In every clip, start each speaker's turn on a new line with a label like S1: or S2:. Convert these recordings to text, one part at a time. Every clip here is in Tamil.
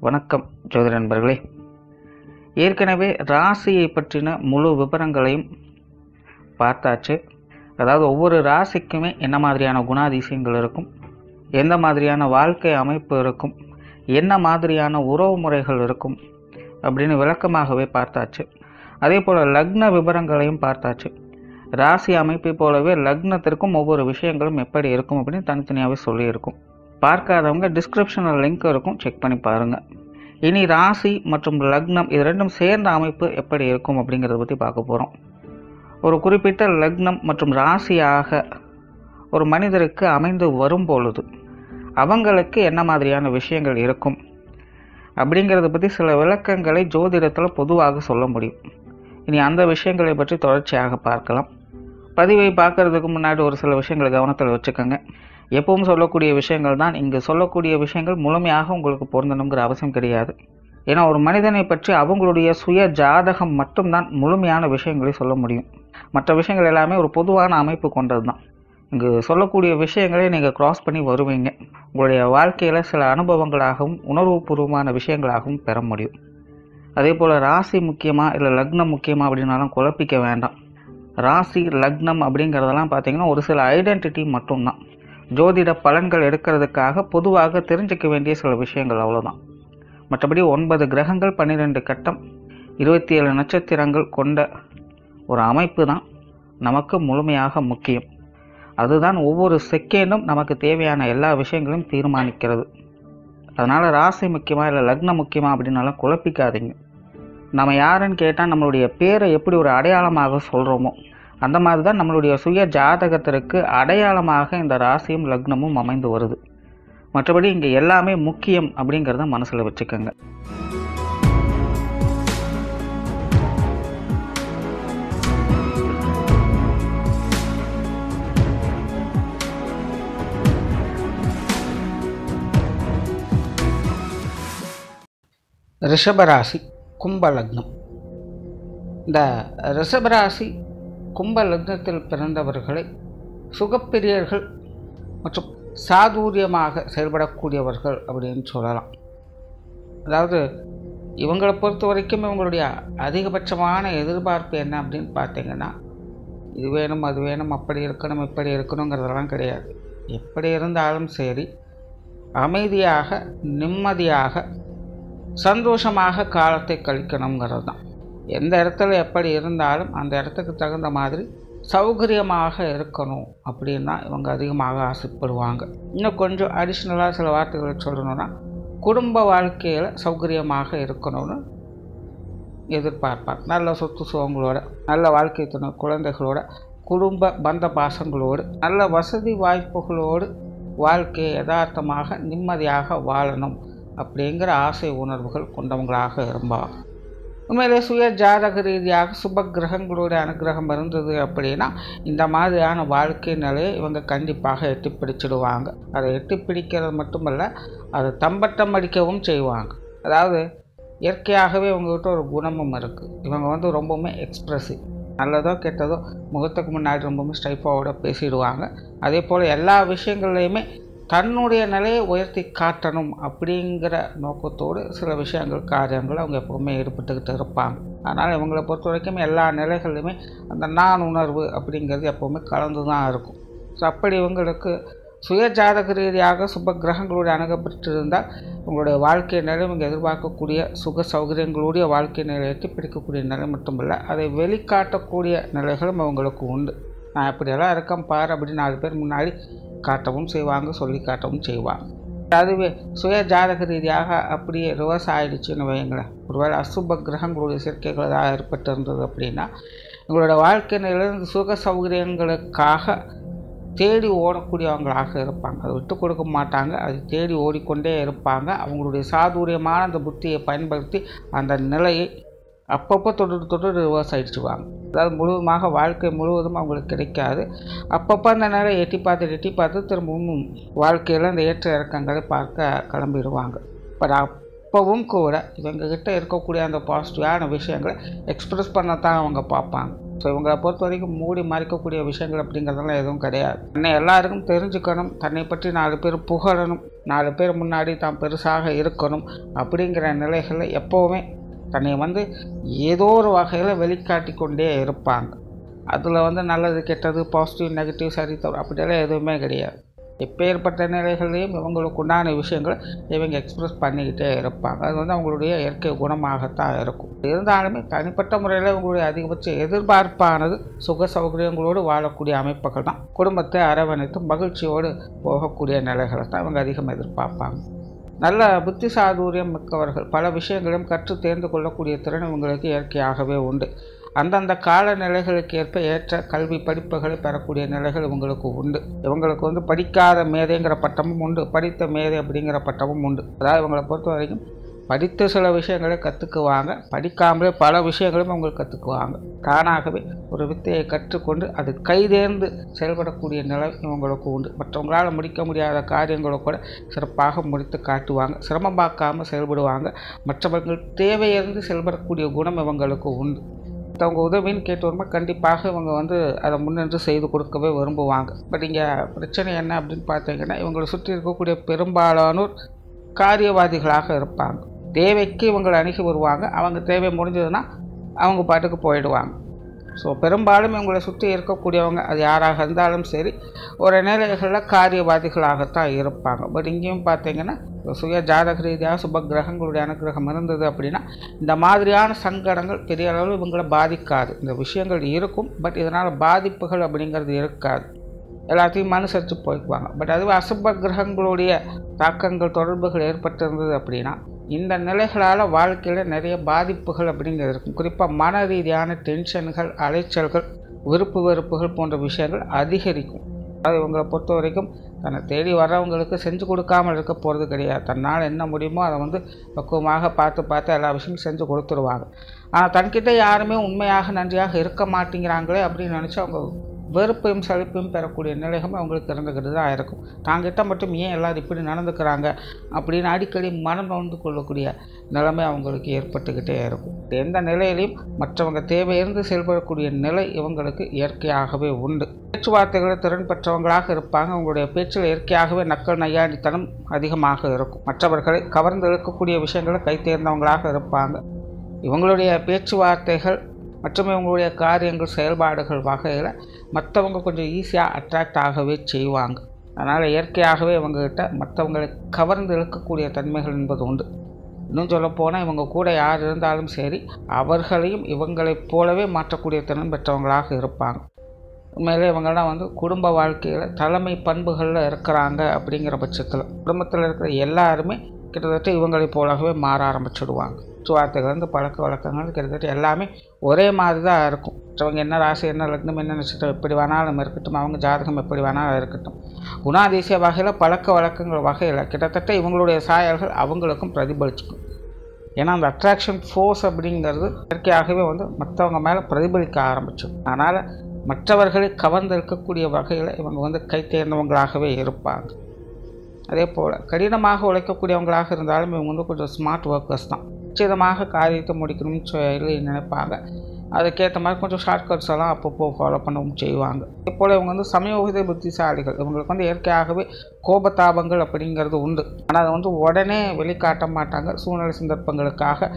S1: வணக்கம் ஜோதிட நண்பர்களே. ஏற்கனவே ராசியை பற்றின முழு விவரங்களையும் பார்த்தாச்சு. அதாவது ஒவ்வொரு ராசிக்குமே என்ன மாதிரியான குணாதிசயங்கள் இருக்கும், எந்த மாதிரியான வாழ்க்கை அமைப்பு இருக்கும், என்ன மாதிரியான உறவு முறைகள் இருக்கும் அப்படின்னு விளக்கமாகவே பார்த்தாச்சு. அதே போல் லக்ன விவரங்களையும் பார்த்தாச்சு. ராசி அமைப்பை போலவே லக்னத்திற்கும் ஒவ்வொரு விஷயங்களும் எப்படி இருக்கும் அப்படின்னு தனித்தனியாகவே சொல்லியிருக்கும். பார்க்காதவங்க டிஸ்கிரிப்ஷனில் லிங்க் இருக்கும், செக் பண்ணி பாருங்கள். இனி ராசி மற்றும் லக்னம் இது ரெண்டும் சேர்ந்த அமைப்பு எப்படி இருக்கும் அப்படிங்கிறத பற்றி பார்க்க போகிறோம். ஒரு குறிப்பிட்ட லக்னம் மற்றும் ராசியாக ஒரு மனிதருக்கு அமைந்து வரும் பொழுது அவங்களுக்கு என்ன மாதிரியான விஷயங்கள் இருக்கும் அப்படிங்கிறத பற்றி சில விளக்கங்களை ஜோதிடத்தில் பொதுவாக சொல்ல முடியும். இனி அந்த விஷயங்களை பற்றி தொடர்ச்சியாக பார்க்கலாம். பதிவை பார்க்கறதுக்கு முன்னாடி ஒரு சில விஷயங்களை கவனத்தில் வச்சுக்கோங்க. எப்பவும் சொல்லக்கூடிய விஷயங்கள் தான் இங்கு சொல்லக்கூடிய விஷயங்கள் முழுமையாக உங்களுக்கு பொருந்தணுங்கிற அவசியம் கிடையாது. ஏன்னா ஒரு மனிதனை பற்றி அவங்களுடைய சுய ஜாதகம் மட்டும்தான் முழுமையான விஷயங்களை சொல்ல முடியும். மற்ற விஷயங்கள் எல்லாமே ஒரு பொதுவான அமைப்பு கொண்டது தான். இங்கு சொல்லக்கூடிய விஷயங்களை நீங்கள் கிராஸ் பண்ணி வருவீங்க. உங்களுடைய வாழ்க்கையில் சில அனுபவங்களாகவும் உணர்வுபூர்வமான விஷயங்களாகவும் பெற முடியும். அதே போல் ராசி முக்கியமாக இல்லை லக்னம் முக்கியமாக அப்படின்னாலும் குழப்பிக்க வேண்டாம். ராசி லக்னம் அப்படிங்கிறதெல்லாம் பார்த்திங்கன்னா ஒரு சில ஐடென்டிட்டி மட்டும்தான். ஜோதிட பலன்கள் எடுக்கிறதுக்காக பொதுவாக தெரிஞ்சிக்க வேண்டிய சில விஷயங்கள் அவ்வளோதான். மற்றபடி 9 கிரகங்கள் 12 கட்டம் 27 நட்சத்திரங்கள் கொண்ட ஒரு அமைப்பு தான் நமக்கு முழுமையாக முக்கியம். அதுதான் ஒவ்வொரு செகண்டும் நமக்கு தேவையான எல்லா விஷயங்களையும் தீர்மானிக்கிறது. அதனால் ராசி முக்கியமாக இல்லை லக்னம் முக்கியமாக அப்படின்னாலும் குழப்பிக்காதீங்க. நம்ம யாருன்னு கேட்டால் நம்மளுடைய பேரை எப்படி ஒரு அடையாளமாக சொல்கிறோமோ அந்த மாதிரி தான் நம்மளுடைய சுய ஜாதகத்திற்கு அடையாளமாக இந்த ராசியும் லக்னமும் அமைந்து வருது. மற்றபடி இங்கே எல்லாமே முக்கியம் அப்படிங்கிறத மனசில் வச்சுக்கோங்க. ரிஷபராசி கும்ப லக்னம். இந்த ரிஷபராசி கும்ப லக்னத்தில் பிறந்தவர்களை சுகப்பிரியர்கள் மற்றும் சாதுரியமாக செயல்படக்கூடியவர்கள் அப்படின்னு சொல்லலாம். அதாவது இவங்களை பொறுத்த வரைக்கும் இவங்களுடைய அதிகபட்சமான எதிர்பார்ப்பு என்ன அப்படின்னு பார்த்தீங்கன்னா, இது வேணும் அது வேணும், அப்படி இருக்கணும் இப்படி இருக்கணுங்கிறதெல்லாம் கிடையாது. எப்படி இருந்தாலும் சரி, அமைதியாக நிம்மதியாக சந்தோஷமாக காலத்தை கழிக்கணுங்கிறது தான். எந்த இடத்துல எப்படி இருந்தாலும் அந்த இடத்துக்கு தகுந்த மாதிரி சௌகரியமாக இருக்கணும் அப்படின்னா இவங்க அதிகமாக ஆசைப்படுவாங்க. இன்னும் கொஞ்சம் அடிஷ்னலாக சில வார்த்தைகளை சொல்லணும்னா, குடும்ப வாழ்க்கையில் சௌகரியமாக இருக்கணும்னு எதிர்பார்ப்பார். நல்ல சொத்து சுகங்களோட, நல்ல வாழ்க்கை துணை, குழந்தைகளோட, குடும்ப பந்த பாசங்களோடு, நல்ல வசதி வாய்ப்புகளோடு வாழ்க்கையை யதார்த்தமாக நிம்மதியாக வாழணும் அப்படிங்கிற ஆசை உணர்வுகள் கொண்டவங்களாக இருப்பாங்க. உண்மையிலே சுய ஜாதக ரீதியாக சுப கிரகங்களுடைய அனுகிரகம் இருந்தது அப்படின்னா இந்த மாதிரியான வாழ்க்கை நிலையை இவங்க கண்டிப்பாக எட்டி பிடிச்சிடுவாங்க. அதை எட்டி பிடிக்கிறது மட்டுமல்ல, அதை தம்பட்டம் அடிக்கவும் செய்வாங்க. அதாவது இயற்கையாகவே இவங்ககிட்ட ஒரு குணமும் இருக்குது. இவங்க ரொம்பவுமே எக்ஸ்ப்ரெசிவ். நல்லதோ கெட்டதோ முகத்துக்கு முன்னாடி ரொம்பவுமே ஸ்ட்ரைஃபாவோட பேசிடுவாங்க. அதே போல் எல்லா விஷயங்கள்லையுமே தன்னுடைய நிலையை உயர்த்தி காட்டணும் அப்படிங்கிற நோக்கத்தோடு சில விஷயங்கள் காரியங்கள் அவங்க எப்போவுமே ஈடுபட்டுக்கிட்டு இருப்பாங்க. அதனால் இவங்களை பொறுத்த வரைக்கும் எல்லா நிலைகள்லையுமே அந்த நான் உணர்வு அப்படிங்கிறது எப்போவுமே கலந்து தான் இருக்கும். ஸோ அப்படி இவங்களுக்கு சுய ஜாதக ரீதியாக சுப கிரகங்களுடைய அணுகப்பட்டிருந்தால் உங்களுடைய வாழ்க்கை நிலை இவங்க எதிர்பார்க்கக்கூடிய சுக சௌகரியங்களுடைய வாழ்க்கை நிலையை எட்டி பிடிக்கக்கூடிய நிலை மட்டுமில்லை, அதை வெளிக்காட்டக்கூடிய நிலைகளும் அவங்களுக்கு உண்டு. நான் இப்படியெல்லாம் இருக்கேன் பார் அப்படின்னு 4 பேர் முன்னாடி காட்டவும் செய்வாங்க, சொல்லி காட்டவும் செய்வாங்க. அதுவே சுய ஜாதக ரீதியாக அப்படியே ரிவர்ஸ் ஆகிடுச்சுன்னு வைங்களேன், ஒருவேளை அசுப கிரகங்களுடைய சேர்க்கைகள் ஏதாவது ஏற்பட்டு இருந்தது அப்படின்னா உங்களோட வாழ்க்கை நிலையிலிருந்து சுக சௌகரியங்களுக்காக தேடி ஓடக்கூடியவங்களாக இருப்பாங்க. அதை விட்டு கொடுக்க மாட்டாங்க, அது தேடி ஓடிக்கொண்டே இருப்பாங்க. அவங்களுடைய சாதுரியமான அந்த புத்தியை பயன்படுத்தி அந்த நிலையை அப்பப்போ தொட்டு ரிவர்ஸ் ஆகிடுச்சுவாங்க. அதாவது முழுவதுமாக வாழ்க்கை முழுவதும் அவங்களுக்கு கிடைக்காது. அப்பப்போ அந்த நேரம் எட்டி பார்த்து திரும்பவும் வாழ்க்கையில் அந்த ஏற்ற இறக்கங்களை பார்க்க கிளம்பிடுவாங்க. பட் அப்பவும் கூட இவங்ககிட்ட இருக்கக்கூடிய அந்த பாசிட்டிவான விஷயங்களை எக்ஸ்ப்ரெஸ் பண்ணத்தான் அவங்க பார்ப்பாங்க. ஸோ இவங்களை பொறுத்த வரைக்கும் மூடி மறைக்கக்கூடிய விஷயங்கள் அப்படிங்கிறதெல்லாம் எதுவும் கிடையாது. தன்னை எல்லாருக்கும் தெரிஞ்சுக்கணும், தன்னை பற்றி 4 பேர் புகழணும், 4 பேர் முன்னாடி தான் பெருசாக இருக்கணும் அப்படிங்கிற நிலைகளில் எப்போவுமே தன்னை ஏதோ ஒரு வகையில் வெளிக்காட்டி கொண்டே இருப்பாங்க. அதில் நல்லது கெட்டது பாசிட்டிவ் நெகட்டிவ் சரி தவறு அப்படியெல்லாம் எதுவுமே கிடையாது. எப்பேற்பட்ட நிலைகளையும் இவங்களுக்கு உண்டான விஷயங்களை இவங்க எக்ஸ்ப்ரெஸ் பண்ணிக்கிட்டே இருப்பாங்க. அது அவங்களுடைய இயற்கை குணமாகத்தான் இருக்கும். இருந்தாலுமே தனிப்பட்ட முறையில் இவங்களுடைய அதிகபட்ச எதிர்பார்ப்பானது சுக சௌகரியங்களோடு வாழக்கூடிய அமைப்புகள் தான். குடும்பத்தை அரவணைத்து மகிழ்ச்சியோடு போகக்கூடிய நிலைகளை தான் இவங்க அதிகம் எதிர்பார்ப்பாங்க. நல்ல புத்தி சாதுரியம் மிக்கவர்கள், பல விஷயங்களையும் கற்று தேர்ந்து கொள்ளக்கூடிய திறன் இவங்களுக்கு இயற்கையாகவே உண்டு. அந்தந்த கால நிலைகளுக்கு ஏற்ப ஏற்ற கல்வி படிப்புகளை பெறக்கூடிய நிலைகள் இவங்களுக்கு உண்டு. இவங்களுக்கு படிக்காத மேதைங்கிற பட்டமும் உண்டு, படித்த மேதை அப்படிங்கிற பட்டமும் உண்டு. அதாவது இவங்களை பொறுத்த வரைக்கும் படித்த சில விஷயங்களை கற்றுக்குவாங்க, படிக்காமலே பல விஷயங்களும் அவங்க கற்றுக்குவாங்க. தானாகவே ஒரு வித்தையை கற்றுக்கொண்டு அது கைதேர்ந்து செயல்படக்கூடிய நிலை இவங்களுக்கு உண்டு. மற்றவங்களால் முடிக்க முடியாத காரியங்களை கூட சிறப்பாக முடித்து காட்டுவாங்க. சிரமம் பார்க்காமல் செயல்படுவாங்க. மற்றவர்கள் தேவையிருந்து செயல்படக்கூடிய குணம் இவங்களுக்கு உண்டு. அவங்க உதவின்னு கேட்டு வரும்போது கண்டிப்பாக இவங்க அதை முன்னின்று செய்து கொடுக்கவே விரும்புவாங்க. பட் இங்கே பிரச்சனை என்ன அப்படின்னு பார்த்தீங்கன்னா, இவங்களை சுற்றி இருக்கக்கூடிய பெரும்பாலானோர் காரியவாதிகளாக இருப்பாங்க. தேவைக்கு இவங்களை அணுகி வருவாங்க, அவங்க தேவை முடிஞ்சதுன்னா அவங்க பாட்டுக்கு போயிடுவாங்க. ஸோ பெரும்பாலும் இவங்களை சுற்றி இருக்கக்கூடியவங்க அது யாராக இருந்தாலும் சரி ஒரு நிலைகளில் காரியவாதிகளாகத்தான் இருப்பாங்க. பட் இங்கேயும் பார்த்தீங்கன்னா சுய ஜாதக ரீதியாக சுப கிரகங்களுடைய அனுகிரகம் இருந்தது அப்படின்னா இந்த மாதிரியான சங்கடங்கள் பெரிய அளவில் இவங்களை பாதிக்காது. இந்த விஷயங்கள் இருக்கும், பட் இதனால் பாதிப்புகள் அப்படிங்கிறது இருக்காது. எல்லாத்தையும் அனுசரித்து போய்க்குவாங்க. பட் அதுவே அசுப கிரகங்களுடைய தாக்கங்கள் தொடர்புகள் ஏற்பட்டிருந்தது அப்படின்னா இந்த நிலைகளால் வாழ்க்கையில் நிறைய பாதிப்புகள் அப்படிங்கிறது இருக்கும். குறிப்பாக மன ரீதியான டென்ஷன்கள், அலைச்சல்கள், விருப்பு வெறுப்புகள் போன்ற விஷயங்கள் அதிகரிக்கும். அது இவங்களை பொறுத்த வரைக்கும் தன்னை தேடி வர்றவங்களுக்கு செஞ்சு கொடுக்காமல் இருக்க போகிறது கிடையாது. தன்னால் என்ன முடியுமோ அதை பக்குவமாக பார்த்து எல்லா விஷயமும் செஞ்சு கொடுத்துருவாங்க. ஆனால் தன்கிட்ட யாருமே உண்மையாக நன்றியாக இருக்க மாட்டேங்கிறாங்களே அப்படின்னு நினச்சி அவங்க வெறுப்பையும் சலிப்பையும் பெறக்கூடிய நிலைகளும் அவங்களுக்கு இருந்துக்கிட்டு தான் இருக்கும். தாங்கிட்ட மட்டும் ஏன் எல்லோரும் இப்படி நடந்துக்கிறாங்க அப்படின்னு அடிக்கடி மனம் நொந்து கொள்ளக்கூடிய நிலைமை அவங்களுக்கு ஏற்பட்டுக்கிட்டே இருக்கும். எந்த நிலையிலையும் மற்றவங்க தேவையிருந்து செயல்படக்கூடிய நிலை இவங்களுக்கு இயற்கையாகவே உண்டு. பேச்சுவார்த்தைகளை திறன் பெற்றவங்களாக இருப்பாங்க. அவங்களுடைய பேச்சில் இயற்கையாகவே நக்கல் நையாண்டித்தனம் அதிகமாக இருக்கும். மற்றவர்களை கவர்ந்து இழுக்கக்கூடிய விஷயங்களை கைத்தேர்ந்தவங்களாக இருப்பாங்க. இவங்களுடைய பேச்சுவார்த்தைகள் மற்றும் இவங்களுடைய காரியங்கள் செயல்பாடுகள் வகையில் மற்றவங்க கொஞ்சம் ஈஸியாக அட்ராக்ட் ஆகவே செய்வாங்க. அதனால் இயற்கையாகவே இவங்ககிட்ட மற்றவங்களை கவர்ந்து இழுக்கக்கூடிய தன்மைகள் என்பது உண்டு. இன்னும் சொல்லப்போனால் இவங்க கூட யார் இருந்தாலும் சரி அவர்களையும் இவங்களைப் போலவே மாற்றக்கூடிய திறன் பெற்றவங்களாக இருப்பாங்க. உண்மையிலே இவங்கெல்லாம் குடும்ப வாழ்க்கையில் தலைமை பண்புகளில் இருக்கிறாங்க. அப்படிங்கிற பட்சத்தில் குடும்பத்தில் இருக்கிற எல்லாருமே கிட்டத்தட்ட இவங்களைப் போலவே மாற ஆரம்பிச்சிடுவாங்க. பேச்சுவார்த்தைகள் பழக்க வழக்கங்கள் கிட்டத்தட்ட எல்லாமே ஒரே மாதிரி தான் இருக்கும். மற்றவங்க என்ன ராசி, என்ன லக்னம், என்ன நட்சத்திரம் எப்படி வேணாலும் இருக்கட்டும், அவங்க ஜாதகம் எப்படி வேணாலும் இருக்கட்டும், குணாதிசய வகையில் பழக்க வழக்கங்கள் வகையில் கிட்டத்தட்ட இவங்களுடைய சாயல்கள் அவங்களுக்கும் பிரதிபலிச்சுக்கும். ஏன்னா அந்த அட்ராக்ஷன் ஃபோர்ஸ் அப்படிங்கிறது இயற்கையாகவே மற்றவங்க மேலே பிரதிபலிக்க ஆரம்பிச்சிடும். அதனால் மற்றவர்களை கவர்ந்து இருக்கக்கூடிய வகையில் இவங்க கை தேர்ந்தவங்களாகவே இருப்பாங்க. அதே போல் கடினமாக உழைக்கக்கூடியவங்களாக இருந்தாலும் இவங்க கொஞ்சம் ஸ்மார்ட் ஒர்க்கர்ஸ் தான். நிச்சயமாக காரியத்தை முடிக்கணும்னு சொல்லி நினைப்பாங்க. அதுக்கேற்ற மாதிரி கொஞ்சம் ஷார்ட்கட்ஸ் எல்லாம் அப்பப்போ ஃபாலோ பண்ணவும் செய்வாங்க. அதே போல் இவங்க சமயோகித புத்திசாலிகள். இவங்களுக்கு இயற்கையாகவே கோபதாபங்கள் அப்படிங்கிறது உண்டு. ஆனால் அதை உடனே வெளிக்காட்ட மாட்டாங்க. சூழ்நிலை சந்தர்ப்பங்களுக்காக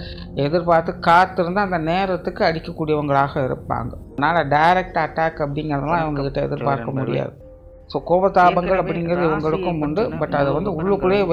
S1: எதிர்பார்த்து காத்திருந்து அந்த நேரத்துக்கு அடிக்கக்கூடியவங்களாக இருப்பாங்க. அதனால் டைரக்ட் அட்டாக் அப்படிங்கிறதெல்லாம் இவங்ககிட்ட எதிர்பார்க்க முடியாது. ஸோ கோபதாபங்கள் அப்படிங்கிறது இவங்களுக்கும் உண்டு. பட் அதை உள்ளுக்குள்ளேயே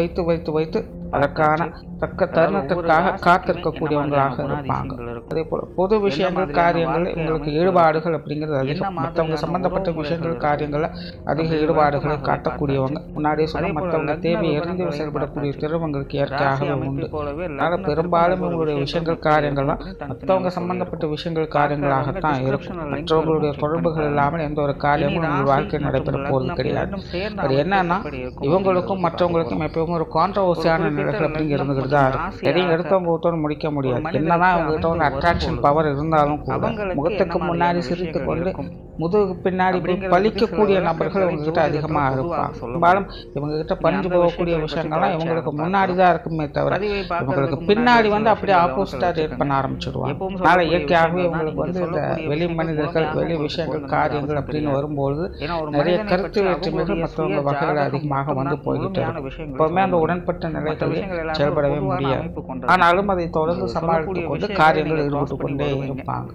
S1: வைத்து அதற்கான தக்க தருணத்திற்காக காத்திருக்கக்கூடியவங்களாக இருப்பாங்க. அதே போல் பொது விஷயங்கள் காரியங்கள் இவங்களுக்கு ஈடுபாடுகள் அப்படிங்கிறது அதிகம். மற்றவங்க சம்பந்தப்பட்ட விஷயங்கள் காரியங்களில் அதிக ஈடுபாடுகளை காட்டக்கூடியவங்க. முன்னாடியே சொன்ன மற்றவங்க தேவை எறிந்து செயல்படக்கூடிய திறவங்களுக்கு இயற்கையாகவே உண்டு. அதனால் பெரும்பாலும் இவங்களுடைய விஷயங்கள் காரியங்கள்லாம் மற்றவங்க சம்பந்தப்பட்ட விஷயங்கள் காரியங்களாகத்தான் இருக்கும். மற்றவங்களுடைய தொடர்புகள் இல்லாமல் எந்த ஒரு காரியமும் உங்கள் வாழ்க்கை நடைபெற போகிறது கிடையாது. அது என்னன்னா இவங்களுக்கும் மற்றவங்களுக்கும் எப்பவும் ஒரு கான்ட்ரவர்சியான நிலைகள் அப்படிங்கிறது அப்படி தான் இருக்கும். எதையும் எடுத்தவங்க ஒருத்தோடு முடிக்க முடியாது. என்னதான் அவங்ககிட்ட வந்து அட்ராக்ஷன் பவர் இருந்தாலும் கூட முகத்துக்கு முன்னாடி சிரித்து கொண்டு முதுகுக்கு பின்னாடி பழிக்கக்கூடிய நபர்கள் இவங்ககிட்ட அதிகமாக இருப்பாங்க. பெரும்பாலும் இவங்ககிட்ட பறிஞ்சு போகக்கூடிய விஷயங்கள்லாம் இவங்களுக்கு முன்னாடி தான் இருக்குமே தவிர இவங்களுக்கு பின்னாடி வந்து அப்படியே ஆப்போசிட்டாக ரியாக்ட் பண்ண ஆரம்பிச்சிடுவாங்க. அதனால் இயற்கையாகவே இவங்களுக்கு வந்து இந்த வெளி மனிதர்கள் வெளி விஷயங்கள் காரியங்கள் அப்படின்னு வரும்போது நிறைய கருத்து வேற்றுமைகள் மற்றவங்க வகைகள் அதிகமாக வந்து போய்கிட்டு இருக்கும். எப்பவுமே அந்த உடன்பட்ட நிலைகளில் செயல்படவே முடியாது. ஆனாலும் அதை தொடர்ந்து சமாளித்து கொண்டு காரியங்கள் ஈடுபட்டு கொண்டே இருப்பாங்க.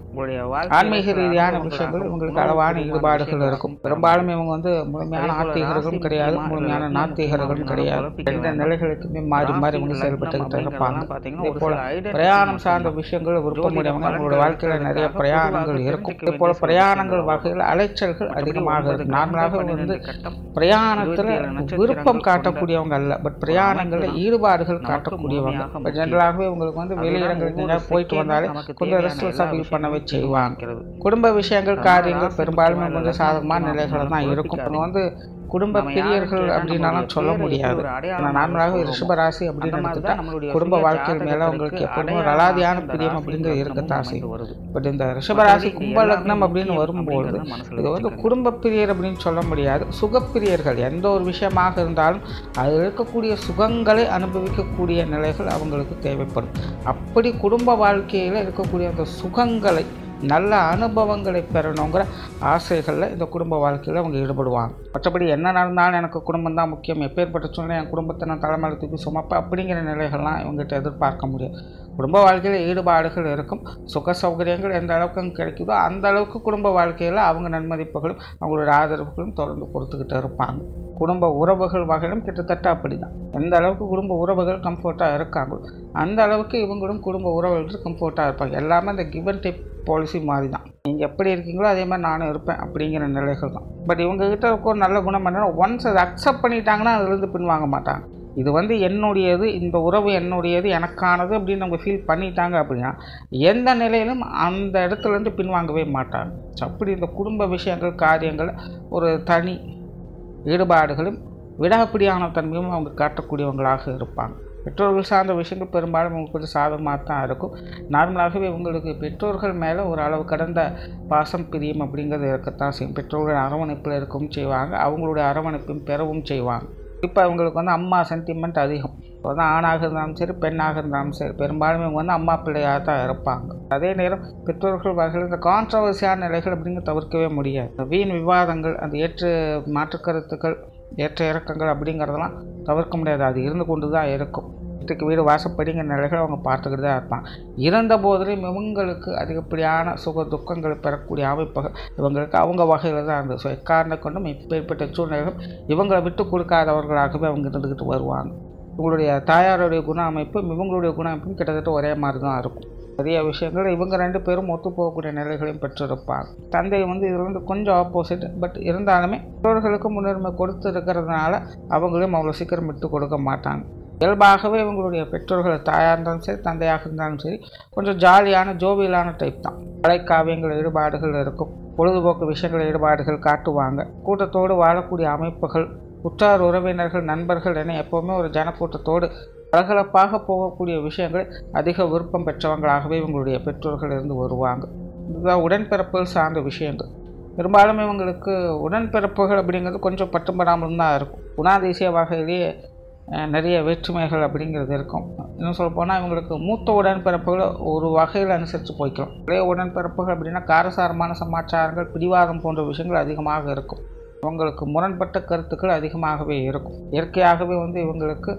S1: ஆன்மீக ரீதியான விஷயங்கள் இவங்களுக்கு அளவான ஈடுபாடுகள் இருக்கும். பெரும்பாலும் இவங்க வந்து முழுமையான ஆத்திகர்களும் கிடையாது, முழுமையான நாத்திகர்களும் கிடையாது. எந்த நிலைகளுக்குமே மாறி மாறி இவங்க செயல்பட்டு இருப்பாங்க. இதே போல பிரயாணம் சார்ந்த விஷயங்கள் விருப்பமுடையவங்க அவங்களோட வாழ்க்கையில நிறைய பிரயாணங்கள் இருக்கும். இதே போல பிரயாணங்கள் வகையில் அலைச்சல்கள் அதிகமாக இருக்கும். நார்மலாக வந்து பிரயாணத்துல விருப்பம் காட்டக்கூடியவங்க அல்ல, பட் பிரயாணங்களில் ஈடுபாடுகள் காட்டக்கூடியவங்க. ஜென்ரலாகவே உங்களுக்கு வந்து வெளியிடங்களுக்கு போயிட்டு வந்தாலே கொஞ்சம் ரெஸ்ட்லெஸ்ஸாக ஃபீல் பண்ணவே செய்வாங்க. குடும்ப விஷயங்கள் காரியங்கள் பெரும்பாலுமே கொஞ்சம் சாதகமான நிலைகள் தான் இருக்கும். அவங்க வந்து குடும்ப பிரியர்கள் அப்படின்னாலும் சொல்ல முடியாது. ஆனால் நார்மலாக ரிஷபராசி அப்படின்னு எடுத்துட்டா குடும்ப வாழ்க்கையில் மேலே உங்களுக்கு எப்பவுமே ஒரு அலாதியான பிரியம் அப்படிங்கிறது இருக்கத்தான் செய்யும். பட் இந்த ரிஷபராசி கும்ப லக்னம் அப்படின்னு வரும்போது இது வந்து குடும்ப பிரியர் அப்படின்னு சொல்ல முடியாது, சுகப்பிரியர்கள். எந்த ஒரு விஷயமாக இருந்தாலும் அதில் இருக்கக்கூடிய சுகங்களை அனுபவிக்கக்கூடிய நிலைகள் அவங்களுக்கு தேவைப்படும். அப்படி குடும்ப வாழ்க்கையில் இருக்கக்கூடிய அந்த சுகங்களை நல்ல அனுபவங்களை பெறணுங்கிற ஆசைகளில் இந்த குடும்ப வாழ்க்கையில் அவங்க ஈடுபடுவாங்க. மற்றபடி என்ன நடந்தாலும் எனக்கு குடும்பம் தான் முக்கியம், எப்பேற்பட்ட சூழ்நிலை என் குடும்பத்தை நான் தலைமையில் தூக்கி சுமப்பேன் அப்படிங்கிற நிலைகள்லாம் இவங்ககிட்ட எதிர்பார்க்க முடியாது. குடும்ப வாழ்க்கையில் ஈடுபாடுகள் இருக்கும். சுக சௌகரியங்கள் எந்த அளவுக்கு கிடைக்குதோ அந்த அளவுக்கு குடும்ப வாழ்க்கையில் அவங்க நன்மதிப்புகளும் அவங்களோட ஆதரவுகளும் தொடர்ந்து கொடுத்துக்கிட்டு இருப்பாங்க. குடும்ப உறவுகள் வகையிலும் கிட்டத்தட்ட அப்படி தான். எந்த அளவுக்கு குடும்ப உறவுகள் கம்ஃபர்ட்டாக இருக்காங்களோ அந்த அளவுக்கு இவங்களும் குடும்ப உறவுகள் கம்ஃபர்ட்டாக இருப்பாங்க. எல்லாமே இந்த கிவ் அண்ட் டேக் பாலிசி மாதிரி தான். நீங்கள் எப்படி இருக்கீங்களோ அதே மாதிரி நானும் இருப்பேன் அப்படிங்கிற நிலைகள் தான். பட் இவங்ககிட்ட ஒரு நல்ல குணம் என்னன்னா, ஒன்ஸ் அதை அக்செப்ட் பண்ணிட்டாங்கன்னா அதுலேருந்து பின்வாங்க மாட்டாங்க. இது வந்து என்னுடையது, இந்த உறவு என்னுடையது, எனக்கானது அப்படின்னு அவங்க ஃபீல் பண்ணிட்டாங்க அப்படின்னா எந்த நிலையிலும் அந்த இடத்துலேருந்து பின்வாங்கவே மாட்டாங்க. ஸோ அப்படி இந்த குடும்ப விஷயங்கள் காரியங்கள் ஒரு தனி ஈடுபாடுகளும் விடாப்பிடியான தன்மையும் அவங்க காட்டக்கூடியவங்களாக இருப்பாங்க. பெற்றோர்கள் சார்ந்த விஷயங்கள் பெரும்பாலும் உங்களுக்கு கொஞ்சம் சாதகமாக தான் இருக்கும். நார்மலாகவே உங்களுக்கு பெற்றோர்கள் மேலே ஒரு அளவு கடந்த பாசம் பிரியம் அப்படிங்கிறது இருக்கத்தான் செய்யும். பெற்றோர்கள் அரவணைப்பில் இருக்கவும் செய்வாங்க, அவங்களுடைய அரவணைப்பும் பெறவும் செய்வாங்க. இப்போ அவங்களுக்கு வந்து அம்மா சென்டிமெண்ட் அதிகம். இப்போ தான் ஆணாக இருந்தாலும் சரி பெண்ணாக இருந்தாலும் சரி பெரும்பாலும் இவங்க வந்து அம்மா பிள்ளையாக தான் இருப்பாங்க. அதே நேரம் பெற்றோர்கள் வகையில் இந்த கான்ட்ரவர்சியான நிலைகள் அப்படிங்க தவிர்க்கவே முடியாது. வீண் விவாதங்கள், அந்த ஏற்று மாற்று கருத்துக்கள், ஏற்ற இறக்கங்கள் அப்படிங்கிறதெல்லாம் தவிர்க்க முடியாது. அது இருந்து கொண்டு தான் இருக்கும். வீட்டுக்கு வீடு வாசப்படிங்கிற நிலைகள் அவங்க பார்த்துக்கிட்டு தான் இருப்பாங்க. இருந்த போதிலும் இவங்களுக்கு அதிகப்படியான சுக துக்கங்களை பெறக்கூடிய அமைப்புகள் இவங்களுக்கு அவங்க வகையில் தான் இருந்தது. ஸோ எக்காரணம் கொண்டும் இப்பேற்பட்ட சூழ்நிலைகள் இவங்களை விட்டு கொடுக்காதவர்களாகவே அவங்க இருந்துக்கிட்டு வருவாங்க. இவங்களுடைய தாயாருடைய குண அமைப்பும் இவங்களுடைய குண அமைப்பும் கிட்டத்தட்ட ஒரே மாதிரி தான் இருக்கும். நிறைய விஷயங்கள் இவங்க ரெண்டு பேரும் ஒத்து போகக்கூடிய நிலைகளையும் பெற்றிருப்பாங்க. தந்தை வந்து இதில் வந்து கொஞ்சம் ஆப்போசிட், பட் இருந்தாலுமே பெற்றோர்களுக்கு முன்னுரிமை கொடுத்து இருக்கிறதுனால அவங்களையும் அவ்வளோ சீக்கிரம் விட்டு கொடுக்க மாட்டாங்க. இயல்பாகவே இவங்களுடைய பெற்றோர்கள் தாயாக இருந்தாலும் சரி தந்தையாக இருந்தாலும் சரி கொஞ்சம் ஜாலியான ஜோவியலான டைப் தான். கலைக்காவியங்கள் ஈடுபாடுகள் இருக்கும், பொழுதுபோக்கு விஷயங்கள் ஈடுபாடுகள் காட்டுவாங்க. கூட்டத்தோடு வாழக்கூடிய அமைப்புகள், உற்றார் உறவினர்கள் நண்பர்கள் என எப்போவுமே ஒரு ஜனக்கூட்டத்தோடு கலகலப்பாக போகக்கூடிய விஷயங்கள் அதிக விருப்பம் பெற்றவங்களாகவே இவங்களுடைய பெற்றோர்கள் இருந்து வருவாங்க. இதுதான் உடன்பிறப்புகள் சார்ந்த விஷயங்கள். பெரும்பாலும் இவங்களுக்கு உடன்பிறப்புகள் அப்படிங்கிறது கொஞ்சம் பட்டுப்படாமல் தான் இருக்கும். குணாதிசய வகையிலேயே நிறைய வேற்றுமைகள் அப்படிங்கிறது இருக்கும். இன்னும் சொல்லப்போனால் இவங்களுக்கு மூத்த உடன்பிறப்புகளை ஒரு வகையில் அனுசரித்து போய்க்கலாம். ஒரே உடன்பிறப்புகள் அப்படின்னா காரசாரமான சமாச்சாரங்கள், பிடிவாதம் போன்ற விஷயங்கள் அதிகமாக இருக்கும். இவங்களுக்கு முரண்பட்ட கருத்துக்கள் அதிகமாகவே இருக்கும். இயற்கையாகவே வந்து இவங்களுக்கு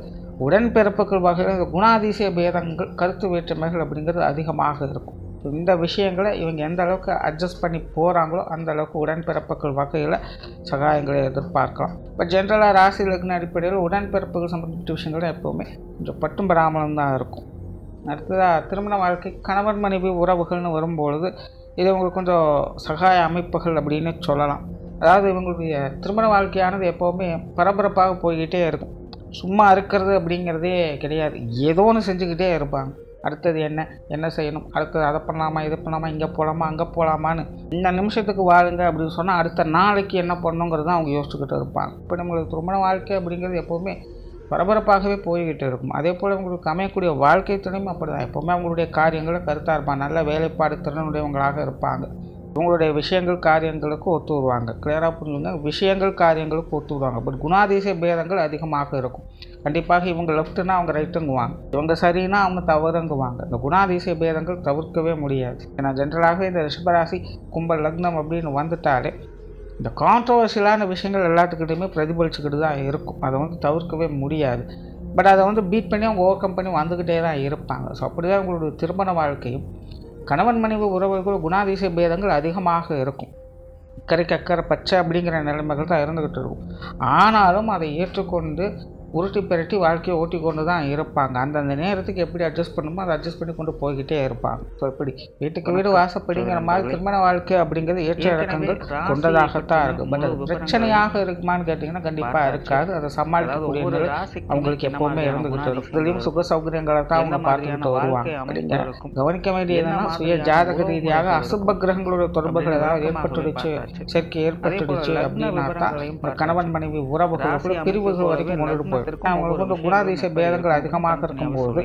S1: உடன்பிறப்புகள் வகையில் குணாதிசய பேதங்கள், கருத்து வேற்றுமைகள் அப்படிங்கிறது அதிகமாக இருக்கும். இந்த விஷயங்களை இவங்க எந்த அளவுக்கு அட்ஜஸ்ட் பண்ணி போகிறாங்களோ அந்த அளவுக்கு உடன்பிறப்புகள் வகையில் சகாயங்களை எதிர்பார்க்கலாம். இப்போ ஜென்ரலாக ராசி லக்ன அடிப்படையில் உடன்பிறப்புகள் சம்பந்தப்பட்ட விஷயங்கள் எப்போவுமே கொஞ்சம் பட்டும் பராமலும் தான் இருக்கும். அடுத்ததாக திருமண வாழ்க்கை, கணவன் மனைவி உறவுகள்னு வரும்பொழுது இது உங்களுக்கு கொஞ்சம் சகாய அமைப்புகள் அப்படின்னு சொல்லலாம். அதாவது இவங்களுடைய திருமண வாழ்க்கையானது எப்போவுமே பரபரப்பாக போய்கிட்டே இருக்கும். சும்மா இருக்கிறது அப்படிங்கிறதே கிடையாது. ஏதோ ஒன்று செஞ்சுக்கிட்டே இருப்பாங்க. அடுத்தது என்ன செய்யணும், அடுத்தது அதை பண்ணலாமா, இது பண்ணலாமா, இங்கே போகலாமா, அங்கே போகலாமான்னு இந்த நிமிஷத்துக்கு வாழுங்க அப்படின்னு சொன்னால் அடுத்த நாளைக்கு என்ன பண்ணணுங்கிறது தான் அவங்க யோசிச்சுக்கிட்டு இருப்பாங்க. இப்போ நம்மளுக்கு திருமண வாழ்க்கை அப்படிங்கிறது எப்போவுமே பரபரப்பாகவே போய்கிட்டு இருக்கும். அதே போல் உங்களுக்கு அமையக்கூடிய வாழ்க்கை துணையும் அப்படி தான். எப்போவுமே அவங்களுடைய காரியங்களை கருத்தாக இருப்பாங்க. நல்ல வேலைப்பாடு திறனுடையவங்களாக இருப்பாங்க. இவங்களுடைய விஷயங்கள் காரியங்களுக்கு ஒத்து வருவாங்க. கிளியராக புரிஞ்சுங்க, விஷயங்கள் காரியங்களுக்கு ஒத்து வருவாங்க. பட் குணாதிசய பேதங்கள் அதிகமாக இருக்கும். கண்டிப்பாக இவங்க லெஃப்ட்டுனா அவங்க ரைட்டுங்குவாங்க, இவங்க சரின்னா அவங்க தவறுங்குவாங்க. இந்த குணாதிசய பேதங்கள் தவிர்க்கவே முடியாது. ஏன்னா ஜென்ரலாகவே இந்த ரிஷபராசி கும்ப லக்னம் அப்படின்னு வந்துட்டாலே இந்த கான்ட்ரவர்ஷியலான விஷயங்கள் எல்லாத்துக்கிட்டையுமே பிரதிபலிச்சுக்கிட்டு தான் இருக்கும். அதை தவிர்க்கவே முடியாது. பட் அதை பீட் பண்ணி அவங்க ஓவர் கம் பண்ணி வந்துக்கிட்டே தான் இருப்பாங்க. ஸோ அப்படி தான் உங்களுடைய திருமண வாழ்க்கையும் கணவன் மனைவி உறவுகள் குணாதிசய பேதங்கள் அதிகமாக இருக்கும். கரைக்கு அக்கறை பச்சை அப்படிங்கிற நிலைமைகள் தான் இருந்துக்கிட்டு இருக்கும். ஆனாலும் அதை ஏற்றுக்கொண்டு உருட்டி பெரட்டி வாழ்க்கையை ஓட்டி கொண்டு தான் இருப்பாங்க. அந்தந்த நேரத்துக்கு எப்படி அட்ஜஸ்ட் பண்ணுமோ அதை அட்ஜஸ்ட் பண்ணி கொண்டு போய்கிட்டே இருப்பாங்க. ஸோ இப்படி வீட்டுக்கு வீடு வாசப்படிங்கிற மாதிரி திருமண வாழ்க்கை அப்படிங்கிறது ஏற்ற இறக்கங்கள் கொண்டதாகத்தான் இருக்குது. பட் அது பிரச்சனையாக இருக்குமான்னு கேட்டிங்கன்னா கண்டிப்பாக இருக்காது. அதை சமாளிக்கக்கூடிய நிலை அவங்களுக்கு எப்போவுமே இருந்துக்கிட்டு இருக்கும். இதுலேயும் சுக சௌகரியங்களை தான் அவங்க பார்த்துக்கிட்டு வருவாங்க. அப்படிங்க கவனிக்க வேண்டியதுன்னா சுய ஜாதக ரீதியாக அசுப கிரகங்களோட தொடர்புகள் ஏதாவது ஏற்பட்டுடுச்சு, சேர்க்கை ஏற்பட்டுடுச்சு அப்படின்னா தான் கணவன் மனைவி உறவுகளுக்குள்ள பிரிவுகள் வரைக்கும் கொண்டு போய் அவங்களுக்கு குணாதிசய பேதங்கள் அதிகமாக இருக்கும்போது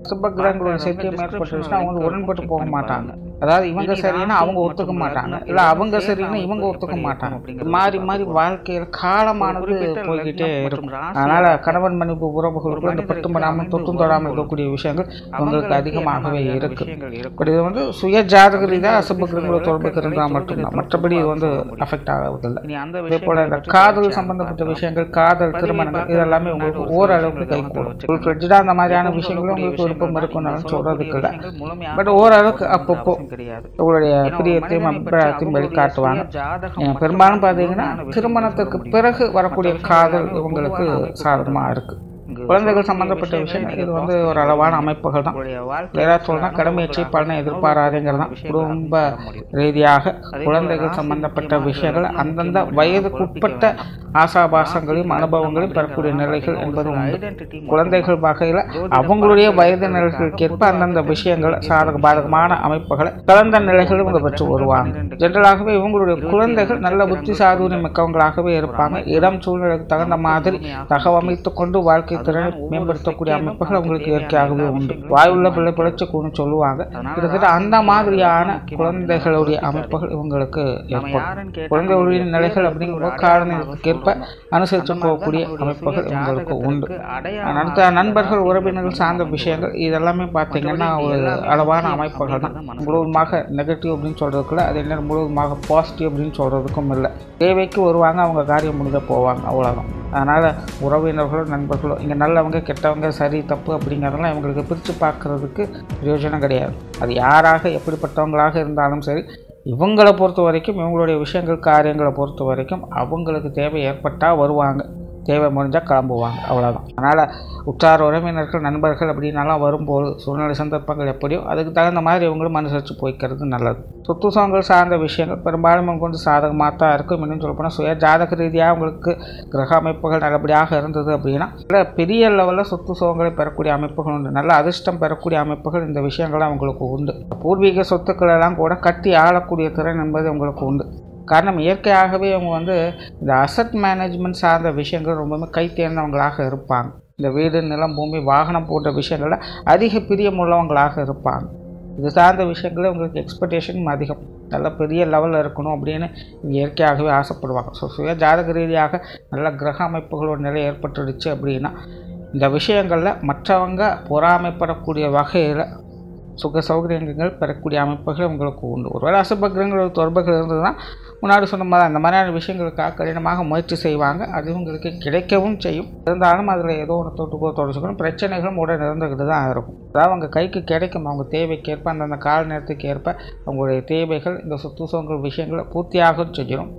S1: சுப கிரகங்களோட சேர்க்கை ஏற்பட்டுச்சுன்னா அவங்க உடன்பட்டு போக மாட்டாங்க. அதாவது இவங்க சரின்னா அவங்க ஒத்துக்க மாட்டாங்க, இல்லை அவங்க சரின்னா இவங்க ஒத்துக்க மாட்டாங்க. மாறி மாறி வாழ்க்கையில் காலமானது போய்கிட்டே இருக்கும். அதனால கணவன் மனைவி உறவுகளுக்கு இந்த பட்டும் படாமல் தொட்டும் தொடாமல் இருக்கக்கூடிய விஷயங்கள் அவங்களுக்கு அதிகமாகவே இருக்கு. பட் இது சுய ஜாதக ரீதியாக அசுப கிரகங்களோட தொடர்புக்கு இருந்தால் மட்டும்தான், மற்றபடி இது அஃபெக்ட் ஆகுவதில்லை. அதே போல இந்த காதல் சம்பந்தப்பட்ட விஷயங்கள், காதல் திருமணங்கள் இதெல்லாமே உங்களுக்கு ஓரளவுக்கு கை கூடும். அந்த மாதிரியான விஷயங்களும் உங்களுக்கு விருப்பம் இருக்கும்னு சொல்றதுக்கு இல்லை. பட் ஓரளவுக்கு அப்பப்போ உங்களுடைய பிரியத்தையும் அபிப்பிராயத்தையும் வெளிக்காட்டுவாங்க. பெரும்பாலும் பார்த்தீங்கன்னா திருமணத்துக்கு பிறகு வரக்கூடிய காதல் இவங்களுக்கு சாதகமாக இருக்கு. குழந்தைகள் சம்பந்தப்பட்ட விஷயங்கள் இது ஒரு அளவான அமைப்புகள் தான். வேறாக சொல்லலாம் கடமையற்றி பலனை எதிர்பாராதுங்கிறது தான். குடும்ப ரீதியாக குழந்தைகள் சம்பந்தப்பட்ட விஷயங்கள் அந்தந்த வயதுக்குட்பட்ட ஆசாபாசங்களையும் அனுபவங்களையும் பெறக்கூடிய நிலைகள் என்பது உண்டு. குழந்தைகள் வகையில் அவங்களுடைய வயது நிலைகளுக்கேற்ப அந்தந்த விஷயங்கள் சாதக பாதகமான அமைப்புகளை கலந்த நிலைகளும் பெற்று வருவாங்க. ஜென்ரலாகவே இவங்களுடைய குழந்தைகள் நல்ல புத்தி சாதுரியம் மிக்கவங்களாகவே இருப்பாங்க. இடம் சூழ்நிலைக்கு தகுந்த மாதிரி தகவமைத்து கொண்டு வாழ்க்கை திறனை மேம்படுத்தக்கூடிய அமைப்புகள் அவங்களுக்கு இயற்கையாகவே உண்டு. வாயுள்ள பிள்ளை பிழைச்சு கூன்னு சொல்லுவாங்க. கிட்டத்தட்ட அந்த மாதிரியான குழந்தைகளுடைய அமைப்புகள் இவங்களுக்கு ஏற்படும். குழந்தைகளுடைய நிலைகள் அப்படிங்கிற காரணத்துக்கேற்ப அனுசரித்து போகக்கூடிய அமைப்புகள் இவங்களுக்கு உண்டு. அடுத்த நண்பர்கள் உறவினர்கள் சார்ந்த விஷயங்கள் இதெல்லாமே பார்த்தீங்கன்னா ஒரு அளவான அமைப்புகள் தான். முழுவதுமாக நெகட்டிவ் அப்படின்னு சொல்றதுக்குள்ள அதே நேரம் முழுவதுமாக பாசிட்டிவ் அப்படின்னு சொல்றதுக்கும் இல்லை. தேவைக்கு வருவாங்க, அவங்க காரியம் முடிஞ்ச போவாங்க, அவ்வளோதான். அதனால் உறவினர்களோ நண்பர்களோ இங்கே நல்லவங்க கெட்டவங்க சரி தப்பு அப்படிங்கிறதெல்லாம் இவங்களுக்கு பிரித்து பார்க்குறதுக்கு பிரயோஜனம் கிடையாது. அது யாராக எப்படிப்பட்டவங்களாக இருந்தாலும் சரி, இவங்களை பொறுத்த வரைக்கும் இவங்களுடைய விஷயங்கள் காரியங்களை பொறுத்த வரைக்கும் அவங்களுக்கு தேவை ஏற்பட்டால் வருவாங்க, தேவை முடிஞ்சால் கிளம்புவாங்க, அவ்வளோதான். அதனால் உற்றார் உறவினர்கள் நண்பர்கள் அப்படின்னாலாம் வரும்போது சூழ்நிலை சந்தர்ப்பங்கள் எப்படியோ அதுக்கு தகுந்த மாதிரி இவங்களும் அனுசரித்து போய்க்கிறது நல்லது. சொத்து சுகங்கள் சார்ந்த விஷயங்கள் பெரும்பாலும் அவங்க சாதகமாக தான் இருக்கும். இன்னும் சொல்லப்போனால் சுய ஜாதக ரீதியாக உங்களுக்கு கிரக அமைப்புகள் நல்லபடியாக இருந்தது அப்படின்னா பெரிய லெவலில் சொத்து சுகங்களை பெறக்கூடிய அமைப்புகள் உண்டு. நல்ல அதிர்ஷ்டம் பெறக்கூடிய அமைப்புகள் இந்த விஷயங்கள்லாம் அவங்களுக்கு உண்டு. பூர்வீக சொத்துக்கள் எல்லாம் கூட கட்டி ஆளக்கூடிய திறன் என்பது உங்களுக்கு உண்டு. காரணம் இயற்கையாகவே அவங்க இந்த அசட் மேனேஜ்மெண்ட் சார்ந்த விஷயங்கள் ரொம்பவுமே கை தேர்ந்தவங்களாக இருப்பாங்க. இந்த வீடு நிலம் பூமி வாகனம் போன்ற விஷயங்களில் அதிக பிரியமுள்ளவங்களாக இருப்பாங்க. இது சார்ந்த விஷயங்களில் உங்களுக்கு எக்ஸ்பெக்டேஷனும் அதிகம். நல்ல பெரிய லெவலில் இருக்கணும் அப்படின்னு இயற்கையாகவே ஆசைப்படுவாங்க. ஸோ சுய ஜாதக ரீதியாக நல்ல கிரக அமைப்புகளோட நிலை ஏற்பட்டுடுச்சு அப்படின்னா இந்த விஷயங்களில் மற்றவங்க பொறாமைப்படக்கூடிய வகையில் சுக சௌகரியங்கள் பெறக்கூடிய அமைப்புகள் உங்களுக்கு உண்டு. ஒருவேளை அசுப கிரகங்களோட தொடர்புகள் இருந்ததுன்னா முன்னாடி சொன்ன மாதிரி அந்த மாதிரியான விஷயங்களுக்காக கடினமாக முயற்சி செய்வாங்க. அது உங்களுக்கு கிடைக்கவும் செய்யும். இருந்தாலும் அதில் ஏதோ ஒன்று தொடச்சுக்கணும், பிரச்சனைகளும் உடனே இருந்துக்கிட்டு தான் இருக்கும். அதாவது அவங்க கைக்கு கிடைக்கும், அவங்க தேவைக்கேற்ப அந்தந்த கால நேரத்துக்கு ஏற்ப அவங்களுடைய தேவைகள் இந்த சொத்து சுகங்கள் விஷயங்களை பூர்த்தியாக செஞ்சிடும்.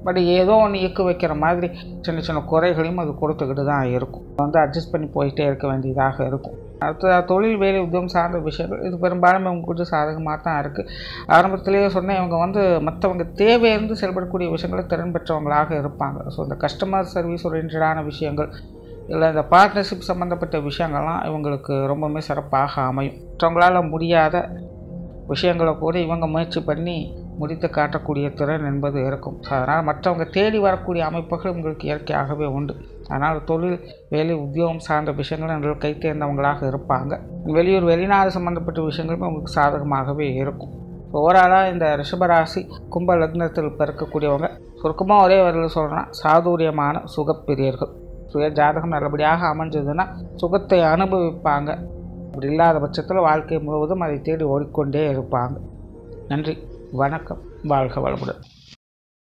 S1: பட் ஏதோ ஒன்று இயக்க வைக்கிற மாதிரி சின்ன சின்ன குறைகளையும் அது கொடுத்துக்கிட்டு தான் இருக்கும். அட்ஜஸ்ட் பண்ணி போயிட்டே இருக்க வேண்டியதாக இருக்கும். அடுத்த தொழில் வேலை உத்தியோகம் சார்ந்த விஷயங்கள் இது பெரும்பாலும் இவங்க கொஞ்சம் சாதகமாக தான் இருக்குது. ஆரம்பத்திலேயே சொன்னேன், இவங்க மற்றவங்க தேவையிருந்து செயல்படக்கூடிய விஷயங்களை திறன் பெற்றவங்களாக இருப்பாங்க. ஸோ இந்த கஸ்டமர் சர்வீஸ் ஓரியன்டான விஷயங்கள் இல்லை இந்த பார்ட்னர்ஷிப் சம்மந்தப்பட்ட விஷயங்கள்லாம் இவங்களுக்கு ரொம்பவுமே சிறப்பாக அமையும். மற்றவங்களால் முடியாத விஷயங்களை கூட இவங்க முயற்சி பண்ணி முடித்து காட்டக்கூடிய திறன் என்பது இருக்கும். ஸோ அதனால் மற்றவங்க தேடி வரக்கூடிய அமைப்புகள் உங்களுக்கு இயற்கையாகவே உண்டு. அதனால் தொழில், வேலை, உத்தியோகம் சார்ந்த விஷயங்கள் என்ற கை தேர்ந்தவங்களாக இருப்பாங்க. வெளியூர், வெளிநாடு சம்மந்தப்பட்ட விஷயங்களுமே உங்களுக்கு சாதகமாகவே இருக்கும். ஓவராலாக இந்த ரிஷபராசி கும்ப லக்னத்தில் பிறக்கக்கூடியவங்க சுருக்கமாக ஒரே வரையில் சொல்லணும்னா சாதுரியமான சுகப்பிரியர்கள். சுய ஜாதகம் நல்லபடியாக அமைஞ்சதுன்னா சுகத்தை அனுபவிப்பாங்க. அப்படி இல்லாத பட்சத்தில் வாழ்க்கை முழுவதும் அதை தேடி ஓடிக்கொண்டே இருப்பாங்க. நன்றி, வணக்கம், வாழ்க வளமுடன்.